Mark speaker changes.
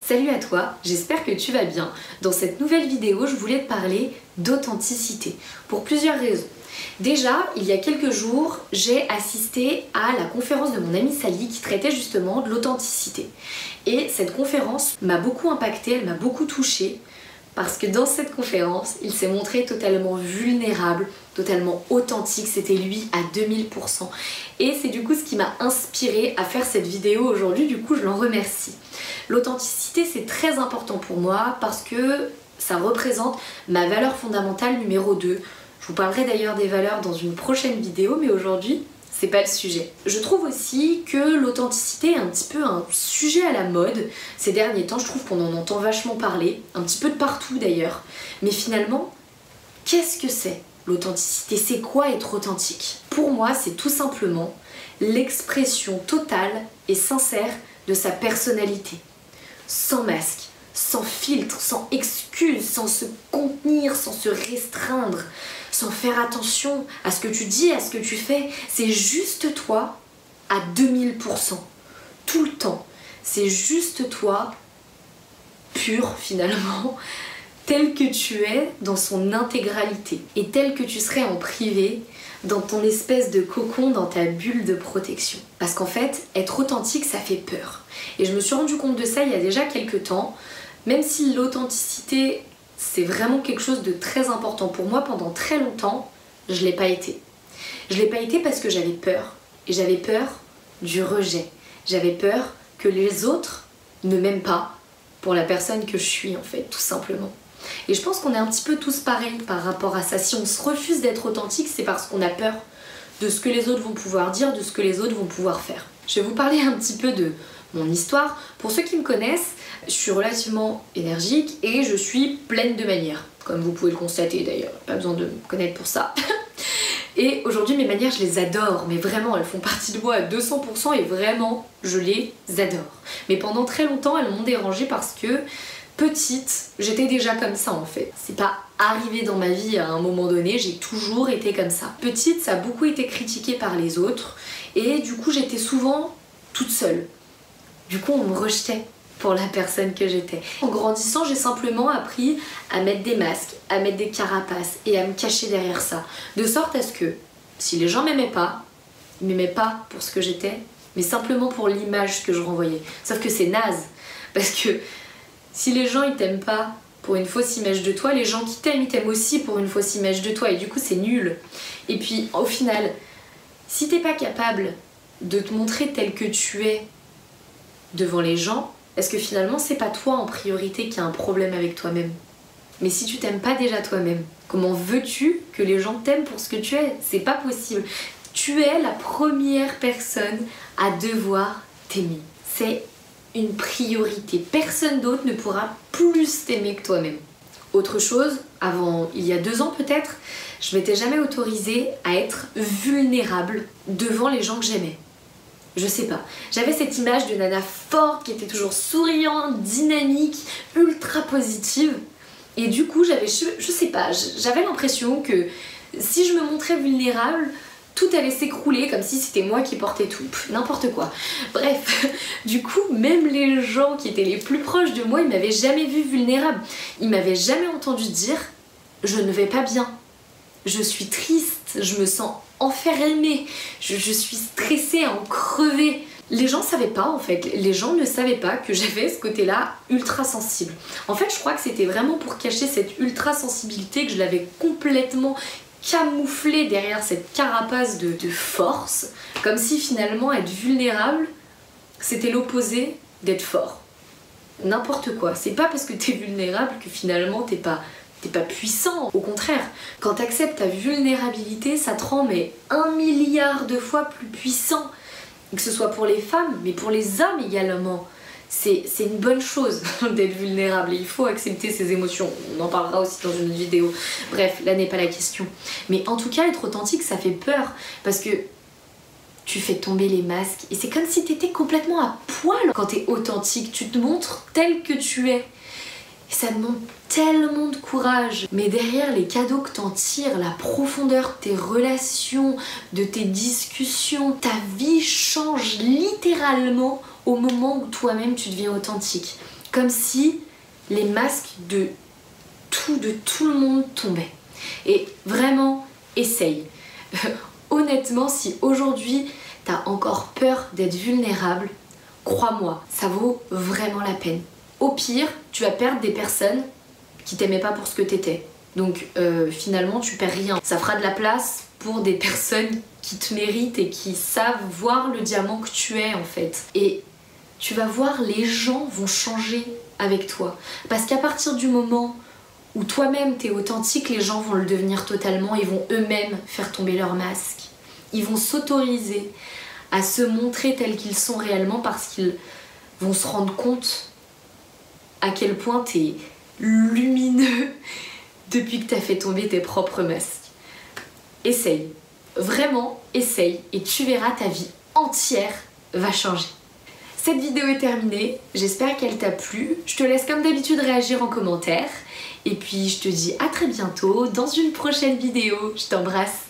Speaker 1: Salut à toi, j'espère que tu vas bien. Dans cette nouvelle vidéo, je voulais te parler d'authenticité, pour plusieurs raisons. Déjà, il y a quelques jours, j'ai assisté à la conférence de mon amie Sally qui traitait justement de l'authenticité. Et cette conférence m'a beaucoup impactée, elle m'a beaucoup touchée, parce que dans cette conférence, il s'est montré totalement vulnérable, totalement authentique, c'était lui à 2000%. Et c'est du coup ce qui m'a inspirée à faire cette vidéo aujourd'hui, du coup je l'en remercie. L'authenticité c'est très important pour moi parce que ça représente ma valeur fondamentale numéro 2. Je vous parlerai d'ailleurs des valeurs dans une prochaine vidéo, mais aujourd'hui, c'est pas le sujet. Je trouve aussi que l'authenticité est un petit peu un sujet à la mode. Ces derniers temps, je trouve qu'on en entend vachement parler, un petit peu de partout d'ailleurs. Mais finalement, qu'est-ce que c'est l'authenticité? C'est quoi être authentique? Pour moi, c'est tout simplement l'expression totale et sincère de sa personnalité. Sans masque, sans filtre, sans excuse, sans se contenir, sans se restreindre, sans faire attention à ce que tu dis, à ce que tu fais. C'est juste toi à 2000%, tout le temps. C'est juste toi, pur finalement, tel que tu es dans son intégralité et tel que tu serais en privé, dans ton espèce de cocon, dans ta bulle de protection. Parce qu'en fait, être authentique, ça fait peur. Et je me suis rendu compte de ça il y a déjà quelques temps. Même si l'authenticité, c'est vraiment quelque chose de très important pour moi, pendant très longtemps, je l'ai pas été. Je l'ai pas été parce que j'avais peur. Et j'avais peur du rejet. J'avais peur que les autres ne m'aiment pas pour la personne que je suis, en fait, tout simplement. Et je pense qu'on est un petit peu tous pareils par rapport à ça. Si on se refuse d'être authentique, c'est parce qu'on a peur de ce que les autres vont pouvoir dire, de ce que les autres vont pouvoir faire. Je vais vous parler un petit peu de mon histoire. Pour ceux qui me connaissent, je suis relativement énergique et je suis pleine de manières, comme vous pouvez le constater d'ailleurs, pas besoin de me connaître pour ça. Et aujourd'hui mes manières je les adore, mais vraiment elles font partie de moi à 200% et vraiment je les adore. Mais pendant très longtemps elles m'ont dérangée parce que petite, j'étais déjà comme ça en fait. C'est pas arrivé dans ma vie à un moment donné, j'ai toujours été comme ça. Petite, ça a beaucoup été critiqué par les autres et du coup j'étais souvent toute seule. Du coup on me rejetait pour la personne que j'étais. En grandissant, j'ai simplement appris à mettre des masques, à mettre des carapaces et à me cacher derrière ça. De sorte à ce que, si les gens m'aimaient pas, ils m'aimaient pas pour ce que j'étais, mais simplement pour l'image que je renvoyais. Sauf que c'est naze, parce que si les gens ils t'aiment pas pour une fausse image de toi, les gens qui t'aiment, ils t'aiment aussi pour une fausse image de toi, et du coup c'est nul. Et puis au final, si t'es pas capable de te montrer tel que tu es devant les gens, est-ce que finalement c'est pas toi en priorité qui a un problème avec toi-même? Mais si tu t'aimes pas déjà toi-même, comment veux-tu que les gens t'aiment pour ce que tu es? C'est pas possible. Tu es la première personne à devoir t'aimer. C'est une priorité. Personne d'autre ne pourra plus t'aimer que toi-même. Autre chose, avant, il y a 2 ans peut-être, je m'étais jamais autorisée à être vulnérable devant les gens que j'aimais. Je sais pas. J'avais cette image de nana forte qui était toujours souriante, dynamique, ultra positive. Et du coup, je sais pas, j'avais l'impression que si je me montrais vulnérable, tout allait s'écrouler comme si c'était moi qui portais tout. N'importe quoi. Bref, du coup, même les gens qui étaient les plus proches de moi, ils m'avaient jamais vue vulnérable. Ils m'avaient jamais entendu dire « je ne vais pas bien ». Je suis triste, je me sens enfermée, je suis stressée à en crever. Les gens savaient pas en fait, les gens ne savaient pas que j'avais ce côté-là ultra sensible. En fait, je crois que c'était vraiment pour cacher cette ultra sensibilité que je l'avais complètement camouflée derrière cette carapace de force, comme si finalement être vulnérable, c'était l'opposé d'être fort. N'importe quoi, c'est pas parce que t'es vulnérable que finalement t'es pas puissant, au contraire. Quand tu acceptes ta vulnérabilité, ça te rend mais 1 milliard de fois plus puissant. Que ce soit pour les femmes, mais pour les hommes également. C'est une bonne chose d'être vulnérable et il faut accepter ses émotions. On en parlera aussi dans une vidéo. Bref, là n'est pas la question. Mais en tout cas, être authentique, ça fait peur parce que tu fais tomber les masques et c'est comme si t'étais complètement à poil. Quand t'es authentique, tu te montres tel que tu es. Et ça demande tellement de courage. Mais derrière les cadeaux que t'en tires, la profondeur de tes relations, de tes discussions, ta vie change littéralement au moment où toi-même tu deviens authentique. Comme si les masques de tout le monde tombaient. Et vraiment, essaye. Honnêtement, si aujourd'hui t'as encore peur d'être vulnérable, crois-moi, ça vaut vraiment la peine. Au pire, tu vas perdre des personnes qui t'aimaient pas pour ce que t'étais. Donc finalement, tu perds rien. Ça fera de la place pour des personnes qui te méritent et qui savent voir le diamant que tu es en fait. Et tu vas voir, les gens vont changer avec toi. Parce qu'à partir du moment où toi-même t'es authentique, les gens vont le devenir totalement, ils vont eux-mêmes faire tomber leur masque. Ils vont s'autoriser à se montrer tels qu'ils sont réellement parce qu'ils vont se rendre compte à quel point t'es lumineux depuis que t'as fait tomber tes propres masques. Essaye, vraiment essaye et tu verras, ta vie entière va changer. Cette vidéo est terminée, j'espère qu'elle t'a plu. Je te laisse comme d'habitude réagir en commentaire. Et puis je te dis à très bientôt dans une prochaine vidéo. Je t'embrasse.